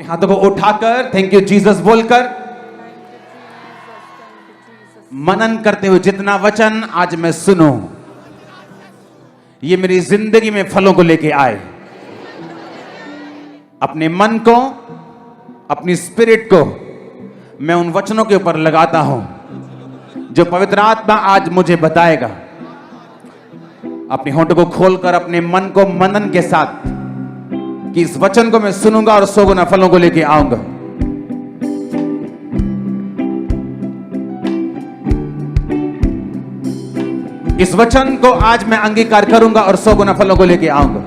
हाथों को उठाकर थैंक यू जीसस बोलकर मनन करते हुए जितना वचन आज मैं सुनूं ये मेरी जिंदगी में फलों को लेके आए। अपने मन को, अपनी स्पिरिट को मैं उन वचनों के ऊपर लगाता हूं जो पवित्र आत्मा आज मुझे बताएगा। अपने होंठों को खोलकर अपने मन को मनन के साथ कि इस वचन को मैं सुनूंगा और 100 गुना फलों को लेके आऊंगा। इस वचन को आज मैं अंगीकार करूंगा और 100 गुना फलों को लेके आऊंगा।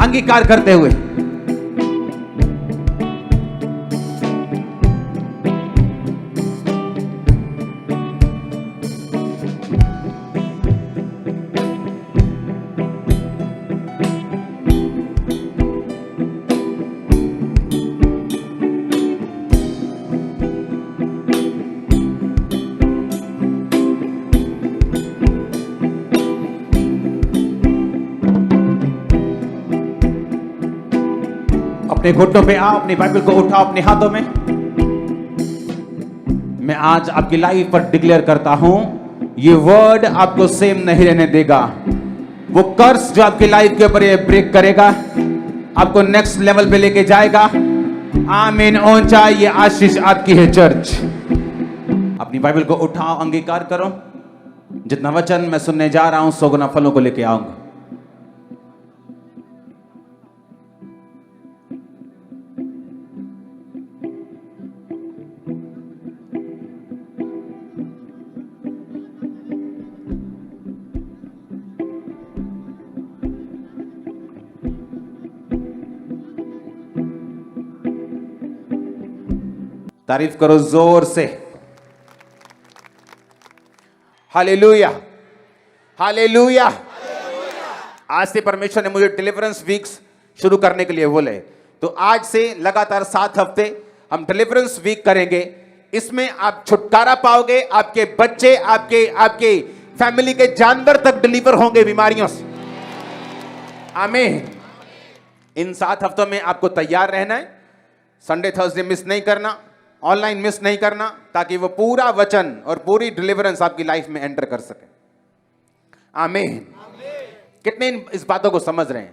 अंगीकार करते हुए अपने घुटनों पे आओ, अपनी बाइबल को उठाओ अपने हाथों में। मैं आज आपकी लाइफ पर डिक्लेयर करता हूं ये वर्ड आपको सेम नहीं रहने देगा। वो कर्स जो आपकी लाइफ के ऊपर ये ब्रेक करेगा, आपको नेक्स्ट लेवल पे लेके जाएगा। आमीन। ऊंचा ये आशीष आपकी है चर्च। अपनी बाइबल को उठाओ, अंगीकार करो जितना वचन मैं सुनने जा रहा हूं 100 गुना फलों को लेके आऊंगा। तारीफ करो जोर से। Hallelujah, hallelujah. आज से परमेश्वर ने मुझे डिलीवरेंस वीक्स शुरू करने के लिए बोले, तो आज से लगातार 7 हफ्ते हम डिलीवरेंस वीक करेंगे। इसमें आप छुटकारा पाओगे, आपके बच्चे, आपके फैमिली के जानवर तक डिलीवर होंगे बीमारियों से। आमीन। इन 7 हफ्तों में आपको तैयार रहना है। संडे थर्सडे मिस नहीं करना, ऑनलाइन मिस नहीं करना, ताकि वो पूरा वचन और पूरी डिलीवरेंस आपकी लाइफ में एंटर कर सके। आमीन। कितने इस बातों को समझ रहे हैं?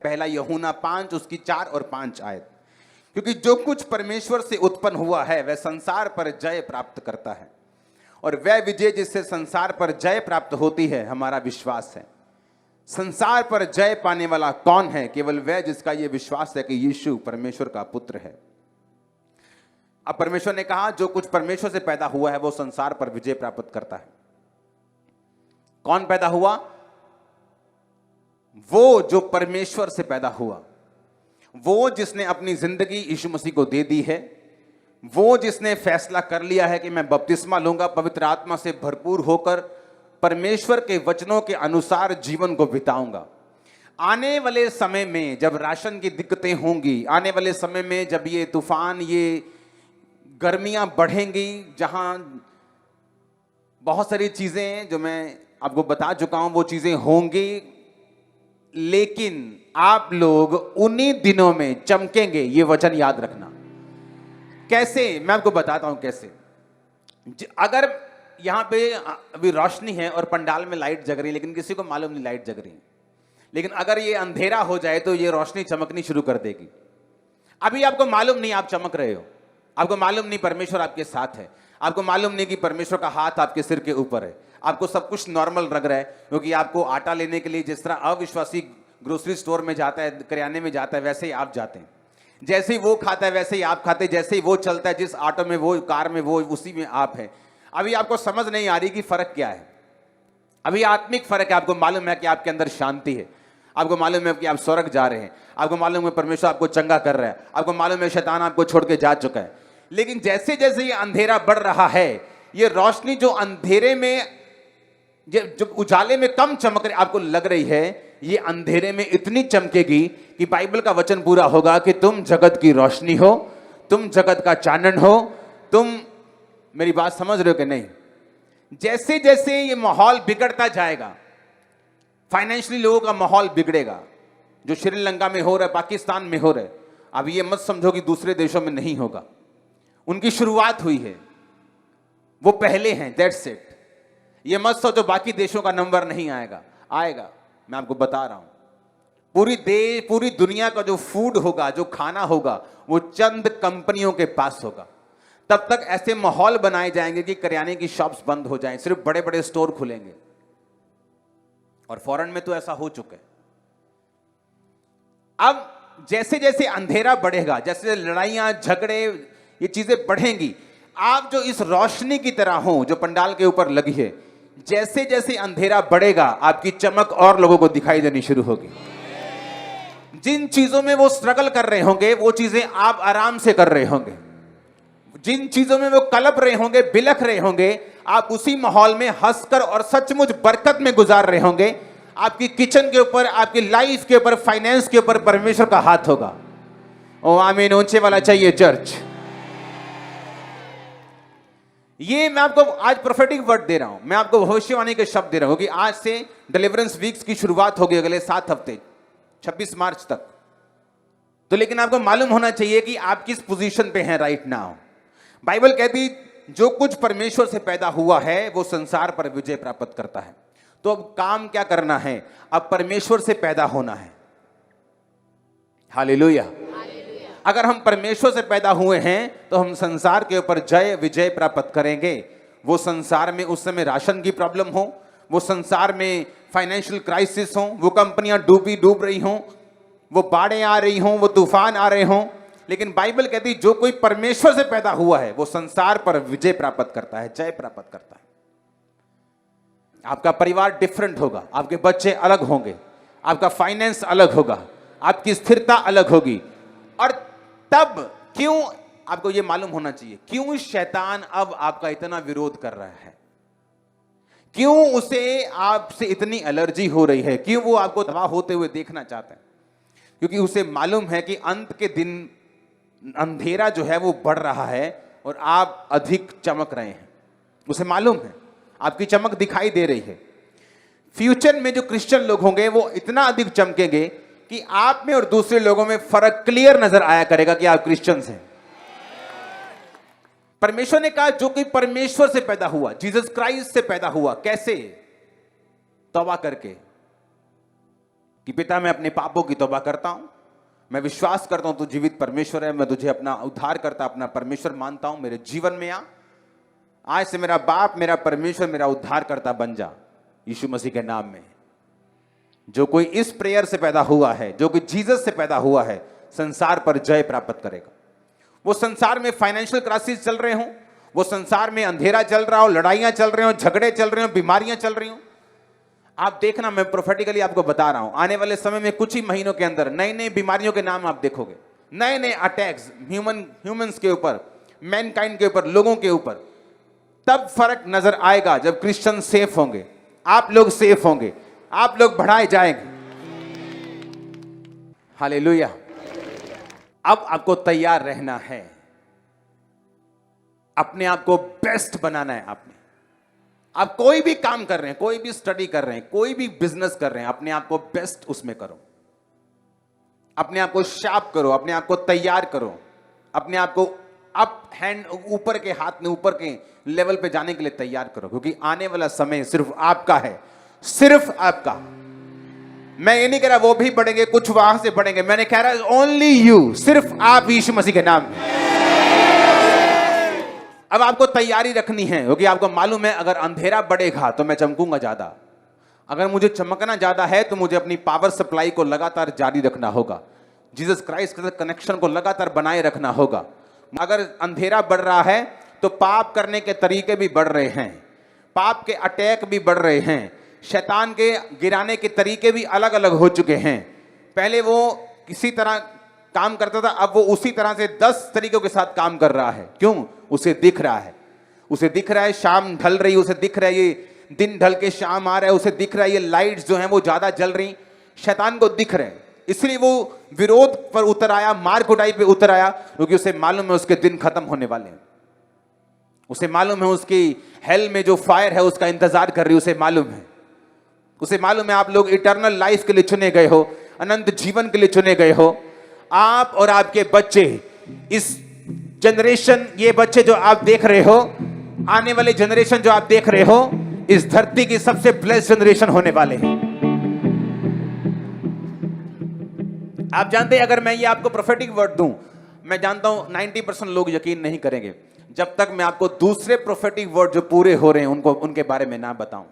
पहला यूहन्ना 5 उसकी 4 और 5 आयत। क्योंकि जो कुछ परमेश्वर से उत्पन्न हुआ है वह संसार पर जय प्राप्त करता है, और वह विजय जिससे संसार पर जय प्राप्त होती है हमारा विश्वास है। संसार पर जय पाने वाला कौन है? केवल वह जिसका यह विश्वास है कि यीशु परमेश्वर का पुत्र है। अब परमेश्वर ने कहा जो कुछ परमेश्वर से पैदा हुआ है वो संसार पर विजय प्राप्त करता है। कौन पैदा हुआ? वो जो परमेश्वर से पैदा हुआ, वो जिसने अपनी जिंदगी यीशु मसीह को दे दी है, वो जिसने फैसला कर लिया है कि मैं बपतिस्मा लूंगा, पवित्र आत्मा से भरपूर होकर परमेश्वर के वचनों के अनुसार जीवन को बिताऊंगा। आने वाले समय में जब राशन की दिक्कतें होंगी, आने वाले समय में जब ये तूफान, ये गर्मियां बढ़ेंगी, जहां बहुत सारी चीजें जो मैं आपको बता चुका हूं वो चीजें होंगी, लेकिन आप लोग उन्हीं दिनों में चमकेंगे। ये वचन याद रखना। कैसे? मैं आपको बताता हूं कैसे। अगर यहां पे अभी रोशनी है और पंडाल में लाइट जग रही है, लेकिन किसी को मालूम नहीं लाइट जग रही है, लेकिन अगर ये अंधेरा हो जाए तो ये रोशनी चमकनी शुरू कर देगी। अभी आपको मालूम नहीं आप चमक रहे हो, आपको मालूम नहीं परमेश्वर आपके साथ है, आपको मालूम नहीं कि परमेश्वर का हाथ आपके सिर के ऊपर है। आपको सब कुछ नॉर्मल लग रहा है, क्योंकि आपको आटा लेने के लिए जिस तरह अविश्वासी ग्रोसरी स्टोर में जाता है, किराने में जाता है, वैसे ही आप जाते हैं। जैसे ही वो खाता है वैसे ही आप खाते हैं, जैसे ही वो चलता है, जिस ऑटो में वो, कार में वो, उसी में आप हैं। अभी आपको समझ नहीं आ रही कि फर्क क्या है। अभी आत्मिक फर्क है। आपको मालूम है कि आपके अंदर शांति है, आपको मालूम है कि आप स्वर्ग जा रहे हैं, आपको मालूम है परमेश्वर आपको चंगा कर रहा है, आपको मालूम है शैतान आपको छोड़ के जा चुका है। लेकिन जैसे जैसे ये अंधेरा बढ़ रहा है, ये रोशनी जो अंधेरे में, जो उजाले में कम चमक रही आपको लग रही है, ये अंधेरे में इतनी चमकेगी कि बाइबल का वचन पूरा होगा कि तुम जगत की रोशनी हो, तुम जगत का चानन हो। तुम मेरी बात समझ रहे हो कि नहीं? जैसे जैसे ये माहौल बिगड़ता जाएगा, फाइनेंशियली लोगों का माहौल बिगड़ेगा, जो श्रीलंका में हो रहा है, पाकिस्तान में हो रहा है, अब ये मत समझो कि दूसरे देशों में नहीं होगा, उनकी शुरुआत हुई है, वो पहले हैं, दैट्स इट। ये मत सोचो बाकी देशों का नंबर नहीं आएगा, आएगा। मैं आपको बता रहा हूं, पूरी दुनिया का जो फूड होगा, जो खाना होगा, वो चंद कंपनियों के पास होगा। तब तक ऐसे माहौल बनाए जाएंगे कि करियाने की शॉप्स बंद हो जाएं, सिर्फ बड़े बड़े स्टोर खुलेंगे। और फॉरेन में तो ऐसा हो चुका है। अब जैसे जैसे अंधेरा बढ़ेगा, जैसे लड़ाइयां झगड़े ये चीजें बढ़ेंगी, आप जो इस रोशनी की तरह हो जो पंडाल के ऊपर लगी है, जैसे जैसे अंधेरा बढ़ेगा आपकी चमक और लोगों को दिखाई देनी शुरू होगी। जिन चीजों में वो स्ट्रगल कर रहे होंगे वो चीजें आप आराम से कर रहे होंगे। जिन चीजों में वो कलप रहे होंगे, बिलख रहे होंगे, आप उसी माहौल में हंसकर और सचमुच बरकत में गुजार रहे होंगे। आपकी किचन के ऊपर, आपकी लाइफ के ऊपर, फाइनेंस के ऊपर परमेश्वर का हाथ होगा। ओ आमीन, ऊंचे वाला चाहिए चर्च। ये मैं आपको आज प्रोफेटिक वर्ड दे रहा हूं, मैं आपको भविष्यवाणी के शब्द दे रहा हूं कि आज से डिलीवरेंस वीक्स की शुरुआत होगी अगले 7 हफ्ते, 26 मार्च तक। तो लेकिन आपको मालूम होना चाहिए कि आप किस पोजीशन पे हैं राइट नाउ। बाइबल कहती जो कुछ परमेश्वर से पैदा हुआ है वो संसार पर विजय प्राप्त करता है। तो अब काम क्या करना है? अब परमेश्वर से पैदा होना है। हालेलुया। अगर हम परमेश्वर से पैदा हुए हैं तो हम संसार के ऊपर जय विजय प्राप्त करेंगे। वो संसार में उस समय राशन की प्रॉब्लम हो, वो संसार में फाइनेंशियल क्राइसिस हो, वो कंपनियां डूब रही हों, वो बाढ़ें आ रही हों, वो तूफान आ रहे हों, लेकिन बाइबल कहती जो कोई परमेश्वर से पैदा हुआ है वो संसार पर विजय प्राप्त करता है, जय प्राप्त करता है। आपका परिवार डिफरेंट होगा, आपके बच्चे अलग होंगे, आपका फाइनेंस अलग होगा, आपकी स्थिरता अलग होगी। और तब क्यों आपको यह मालूम होना चाहिए क्यों शैतान अब आपका इतना विरोध कर रहा है, क्यों उसे आपसे इतनी एलर्जी हो रही है, क्यों वो आपको तबाह होते हुए देखना चाहता है। क्योंकि उसे मालूम है कि अंत के दिन अंधेरा जो है वो बढ़ रहा है और आप अधिक चमक रहे हैं। उसे मालूम है, आपकी चमक दिखाई दे रही है। फ्यूचर में जो क्रिश्चियन लोग होंगे वो इतना अधिक चमकेंगे कि आप में और दूसरे लोगों में फर्क क्लियर नजर आया करेगा कि आप क्रिश्चियंस हैं। परमेश्वर ने कहा जो कोई परमेश्वर से पैदा हुआ, जीसस क्राइस्ट से पैदा हुआ, कैसे? तौबा करके कि पिता मैं अपने पापों की तौबा करता हूं, मैं विश्वास करता हूं तू जीवित परमेश्वर है, मैं तुझे अपना उद्धार करता, अपना परमेश्वर मानता हूं, मेरे जीवन में आ, आज से मेरा बाप, मेरा परमेश्वर, मेरा उद्धार करता बन जा यीशु मसीह के नाम में। जो कोई इस प्रेयर से पैदा हुआ है, जो कोई जीसस से पैदा हुआ है, संसार पर जय प्राप्त करेगा। वो संसार में फाइनेंशियल क्राइसिस चल रहे हों, वो संसार में अंधेरा चल रहा हो, लड़ाइयां चल रही हो, झगड़े चल रहे हो, बीमारियां चल रही हो, आप देखना, मैं प्रोफेटिकली आपको बता रहा हूं, आने वाले समय में कुछ ही महीनों के अंदर नई नई बीमारियों के नाम आप देखोगे, नए नए अटैक्स ह्यूमंस के ऊपर, मैनकाइंड के ऊपर, लोगों के ऊपर। तब फर्क नजर आएगा जब क्रिश्चियन सेफ होंगे, आप लोग सेफ होंगे, आप लोग बढ़ाए जाएंगे। हालेलुया। अब आपको तैयार रहना है, अपने आप को बेस्ट बनाना है। आप कोई भी काम कर रहे हैं, कोई भी स्टडी कर रहे हैं, कोई भी बिजनेस कर रहे हैं, अपने आप को बेस्ट उसमें करो, अपने आप को शार्प करो, अपने आप को तैयार करो, अपने आप को अप हैंड, ऊपर के हाथ में, ऊपर के लेवल पे जाने के लिए तैयार करो, क्योंकि आने वाला समय सिर्फ आपका है, सिर्फ आपका। मैं ये नहीं कह रहा वो भी बढ़ेंगे, कुछ वहां से बढ़ेंगे, मैंने कह रहा ओनली यू, सिर्फ आप यीशु मसीह के नाम में। अब आपको तैयारी रखनी है, क्योंकि आपको मालूम है अगर अंधेरा बढ़ेगा तो मैं चमकूंगा ज्यादा। अगर मुझे चमकना ज्यादा है तो मुझे अपनी पावर सप्लाई को लगातार जारी रखना होगा, जीसस क्राइस्ट के साथ कनेक्शन को लगातार बनाए रखना होगा। अगर अंधेरा बढ़ रहा है तो पाप करने के तरीके भी बढ़ रहे हैं, पाप के अटैक भी बढ़ रहे हैं, शैतान के गिराने के तरीके भी अलग अलग हो चुके हैं। पहले वो किसी तरह काम करता था, अब वो उसी तरह से 10 तरीकों के साथ काम कर रहा है। क्यों? उसे दिख रहा है, उसे दिख रहा है शाम ढल रही, उसे दिख रहा है ये दिन ढल के शाम आ रहा है, उसे दिख रहा है ये लाइट्स जो हैं वो ज्यादा जल रही, शैतान को दिख रहे हैं, इसलिए वो विरोध पर उतर आया, मार कुटाई पे उतर आया, क्योंकि उसे मालूम है उसके दिन खत्म होने वाले हैं, उसे मालूम है उसकी हेल में जो फायर है उसका इंतजार कर रही है, उसे मालूम है, उसे मालूम है आप लोग इटर्नल लाइफ के लिए चुने गए हो, अनंत जीवन के लिए चुने गए हो। आप और आपके बच्चे, इस जनरेशन, ये बच्चे जो आप देख रहे हो, आने वाले जनरेशन जो आप देख रहे हो, इस धरती की सबसे ब्लेस्ड जनरेशन होने वाले हैं। आप जानते हैं, अगर मैं ये आपको प्रोफेटिक वर्ड दूं, मैं जानता हूं 90% लोग यकीन नहीं करेंगे जब तक मैं आपको दूसरे प्रोफेटिक वर्ड जो पूरे हो रहे हैं उनके बारे में ना बताऊं।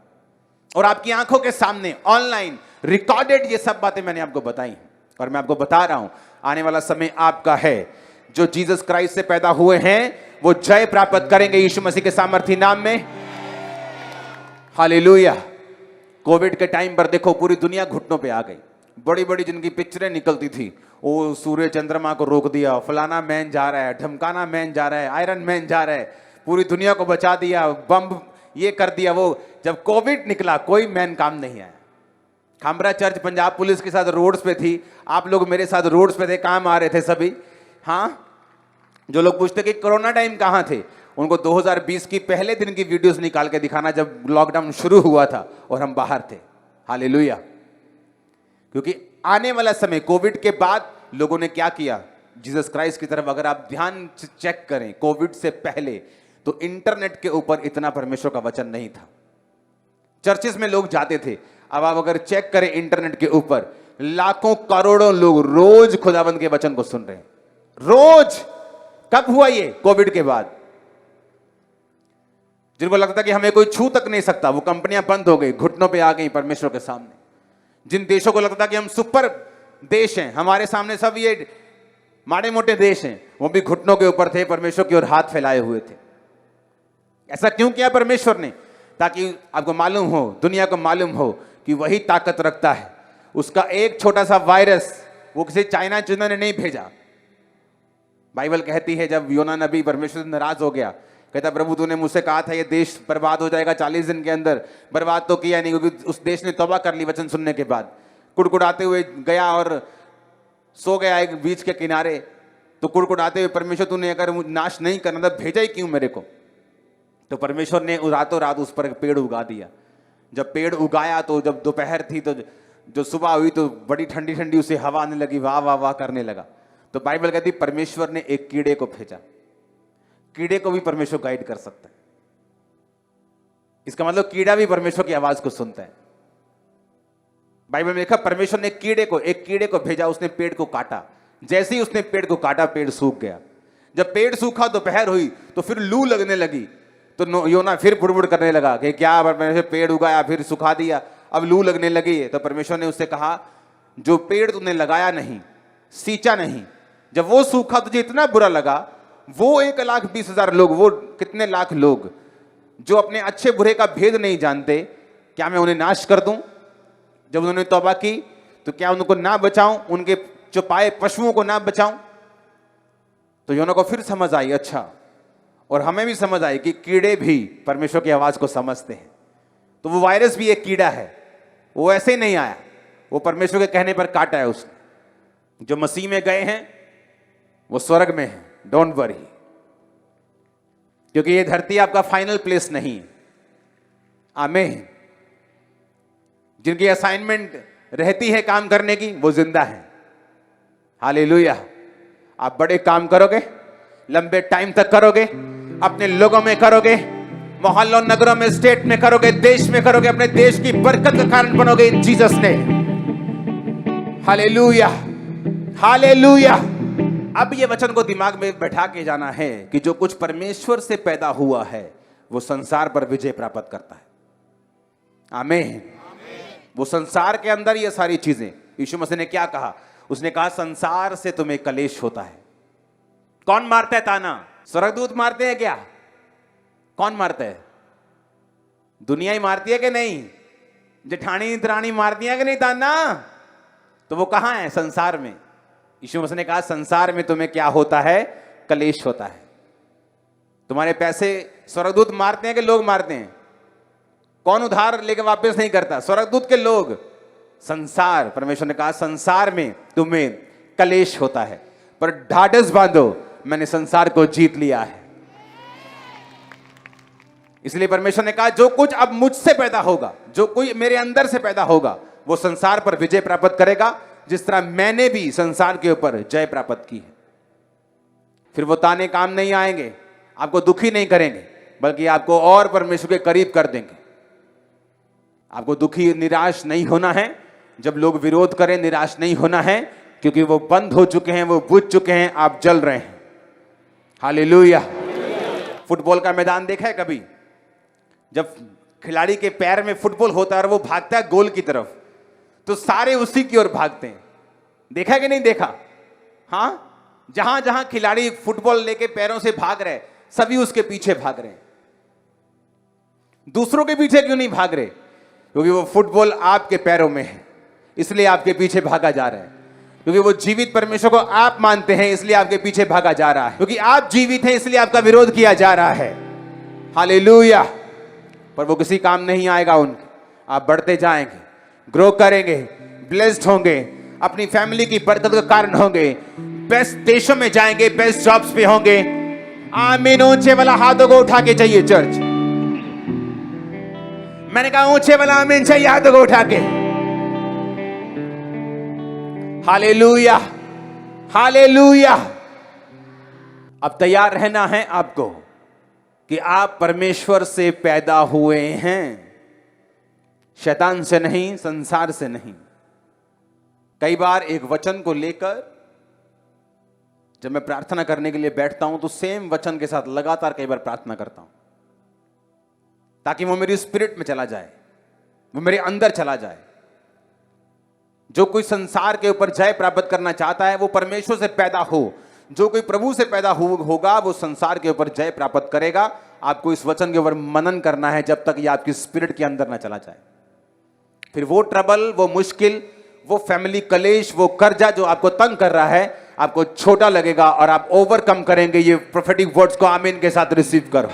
और आपकी आंखों के सामने ऑनलाइन रिकॉर्डेड ये सब बातें मैंने आपको बताई हैं, और मैं आपको बता रहा हूं आने वाला समय आपका है। जो जीसस क्राइस्ट से पैदा हुए हैं वो जय प्राप्त करेंगे यीशु मसीह के सामर्थी नाम में। हालेलुया। कोविड के टाइम पर देखो पूरी दुनिया घुटनों पे आ गई। बड़ी बड़ी जिनकी पिक्चरें निकलती थी, वो सूर्य चंद्रमा को रोक दिया, फलाना मैन जा रहा है, ढमकाना मैन जा रहा है, आयरन मैन जा रहा है, पूरी दुनिया को बचा दिया, बम ये कर दिया वो। जब कोविड निकला कोई मैन काम नहीं आया। खामरा चर्च पंजाब पुलिस के साथ रोड्स पे थी, आप लोग मेरे साथ रोड्स पे थे, काम आ रहे थे सभी। हाँ, जो लोग पूछते कि कोरोना टाइम कहाँ थे, उनको 2020 की पहले दिन की वीडियोस निकाल के दिखाना जब लॉकडाउन शुरू हुआ था और हम बाहर थे। हालेलुया। क्योंकि आने वाला समय, कोविड के बाद लोगों ने क्या किया, जीसस क्राइस्ट की तरफ अगर आप ध्यान से चेक करें, कोविड से पहले तो इंटरनेट के ऊपर इतना परमेश्वर का वचन नहीं था। चर्चेस में लोग जाते थे, अब आप अगर चेक करें इंटरनेट के ऊपर, लाखों करोड़ों लोग रोज खुदाबंद के वचन को सुन रहे हैं, रोज। कब हुआ ये? कोविड के बाद। जिनको लगता था कि हमें कोई छू तक नहीं सकता, वो कंपनियां बंद हो गई, घुटनों पे आ गई परमेश्वर के सामने। जिन देशों को लगता था कि हम सुपर देश हैं, हमारे सामने सब ये माड़े मोटे देश हैं, वो भी घुटनों के ऊपर थे, परमेश्वर की ओर हाथ फैलाए हुए थे। ऐसा क्यों किया परमेश्वर ने? ताकि आपको मालूम हो, दुनिया को मालूम हो कि वही ताकत रखता है। उसका एक छोटा सा वायरस वो किसी चाइना चुना ने नहीं भेजा। बाइबल कहती है जब योना नबी परमेश्वर से नाराज हो गया, कहता प्रभु तूने मुझसे कहा था ये देश बर्बाद हो जाएगा 40 दिन के अंदर, बर्बाद तो किया नहीं, क्योंकि उस देश ने तौबा कर ली वचन सुनने के बाद। कुड़कुड़ाते हुए गया और सो गया एक बीच के किनारे। तो कुड़कुड़ाते हुए, परमेश्वर तूने अगर नाश नहीं करना था भेजा ही क्यों मेरे को? तो परमेश्वर ने रातों रात उस पर पेड़ उगा दिया। जब पेड़ उगाया तो जब दोपहर थी तो जो सुबह हुई तो बड़ी ठंडी ठंडी उसे हवा आने लगी, वाह वाह वाह करने लगा। तो बाइबल कहती परमेश्वर ने एक कीड़े को भेजा। कीड़े को भी परमेश्वर गाइड कर सकता है। इसका मतलब कीड़ा भी परमेश्वर की आवाज को सुनता है। बाइबल में लिखा परमेश्वर ने एक कीड़े को भेजा, उसने पेड़ को काटा। जैसे ही उसने पेड़ को काटा पेड़ सूख गया। जब पेड़ सूखा दोपहर हुई तो फिर लू लगने लगी। तो योना फिर बुड़बुड़ करने लगा कि क्या परमेश्वर पेड़ उगाया फिर सुखा दिया, अब लू लगने लगी है। तो परमेश्वर ने उससे कहा जो पेड़ तूने लगाया नहीं, सींचा नहीं, जब वो सूखा तुझे इतना बुरा लगा, वो 1,20,000 लोग, वो कितने लाख लोग जो अपने अच्छे बुरे का भेद नहीं जानते, क्या मैं उन्हें नाश कर दूं? जब उन्होंने तौबा की तो क्या उनको ना बचाऊं? उनके चुपाए पशुओं को ना बचाऊं? तो योना को फिर समझ आई, अच्छा, और हमें भी समझ आई कि कीड़े भी परमेश्वर की आवाज को समझते हैं। तो वो वायरस भी एक कीड़ा है, वो ऐसे ही नहीं आया, वो परमेश्वर के कहने पर काटा है उसने। जो मसीह में गए हैं वो स्वर्ग में है, डोंट वरी, क्योंकि ये धरती आपका फाइनल प्लेस नहीं है। आमीन। जिनकी असाइनमेंट रहती है काम करने की वो जिंदा है। हालेलुया। आप बड़े काम करोगे, लंबे टाइम तक करोगे, अपने लोगों में करोगे, मोहल्लों नगरों में, स्टेट में करोगे, देश में करोगे, अपने देश की बरकत का कारण बनोगे इन जीसस ने। Hallelujah, hallelujah. अब ये वचन को दिमाग में बैठा के जाना है कि जो कुछ परमेश्वर से पैदा हुआ है वो संसार पर विजय प्राप्त करता है। आमीन। वो संसार के अंदर ये सारी चीजें, यीशु मसीह ने क्या कहा? उसने कहा संसार से तुम्हें कलेश होता है। कौन मारता है ताना? स्वर्गदूत मारते हैं क्या? कौन मारता है? दुनिया ही मारती है कि नहीं? जेठानी दरानी मारती है कि नहीं ताना? तो वो कहां है? संसार में। यीशु मसीह ने कहा संसार में तुम्हें क्या होता है? कलेश होता है। तुम्हारे पैसे स्वर्गदूत मारते हैं कि लोग मारते हैं? कौन उधार लेके वापस नहीं करता? स्वर्गदूत के लोग। संसार, परमेश्वर ने कहा संसार में तुम्हें कलेश होता है, पर ढाढ़स बांधो, मैंने संसार को जीत लिया है। इसलिए परमेश्वर ने कहा जो कुछ अब मुझसे पैदा होगा, जो कोई मेरे अंदर से पैदा होगा, वो संसार पर विजय प्राप्त करेगा। जिस तरह मैंने भी संसार के ऊपर जय प्राप्त की है। फिर वो ताने काम नहीं आएंगे, आपको दुखी नहीं करेंगे, बल्कि आपको और परमेश्वर के करीब कर देंगे। आपको दुखी निराश नहीं होना है, जब लोग विरोध करें निराश नहीं होना है, क्योंकि वो बंद हो चुके हैं, वो बुझ चुके हैं, आप जल रहे हैं। हालेलुया। फुटबॉल का मैदान देखा है कभी? जब खिलाड़ी के पैर में फुटबॉल होता है और वो भागता है गोल की तरफ, तो सारे उसी की ओर भागते हैं। देखा कि नहीं देखा? हाँ, जहां जहां खिलाड़ी फुटबॉल लेके पैरों से भाग रहे, सभी उसके पीछे भाग रहे हैं। दूसरों के पीछे क्यों नहीं भाग रहे? क्योंकि वो फुटबॉल आपके पैरों में है, इसलिए आपके पीछे भागा जा रहा है। क्योंकि वो जीवित परमेश्वर को आप मानते हैं, इसलिए आपके पीछे भागा जा रहा है। क्योंकि आप जीवित हैं, इसलिए आपका विरोध किया जा रहा है। हालेलुया। पर वो किसी काम नहीं आएगा उनके। आप बढ़ते जाएंगे, ग्रो करेंगे, ब्लेस्ड होंगे, अपनी फैमिली की बरकत का कारण होंगे, बेस्ट देशों में जाएंगे, बेस्ट जॉब्स पे होंगे। आमीन। ऊंचे वाला हाथों को उठा के चाहिए चर्च। मैंने कहा ऊंचे वाला आमीन चाहिए, हाथों को उठा के। Hallelujah, hallelujah. अब तैयार रहना है आपको कि आप परमेश्वर से पैदा हुए हैं, शैतान से नहीं, संसार से नहीं। कई बार एक वचन को लेकर जब मैं प्रार्थना करने के लिए बैठता हूं तो सेम वचन के साथ लगातार कई बार प्रार्थना करता हूं, ताकि वो मेरी स्पिरिट में चला जाए, वो मेरे अंदर चला जाए। जो कोई संसार के ऊपर जय प्राप्त करना चाहता है वो परमेश्वर से पैदा हो, जो कोई प्रभु से पैदा होगा वो संसार के ऊपर जय प्राप्त करेगा। आपको इस वचन के ऊपर मनन करना है जब तक ये आपकी स्पिरिट के अंदर ना चला जाए। फिर वो ट्रबल, वो मुश्किल, वो फैमिली कलेश, वो कर्जा जो आपको तंग कर रहा है, आपको छोटा लगेगा और आप ओवरकम करेंगे। ये प्रोफेटिक वर्ड्स को आमीन के साथ रिसीव करो।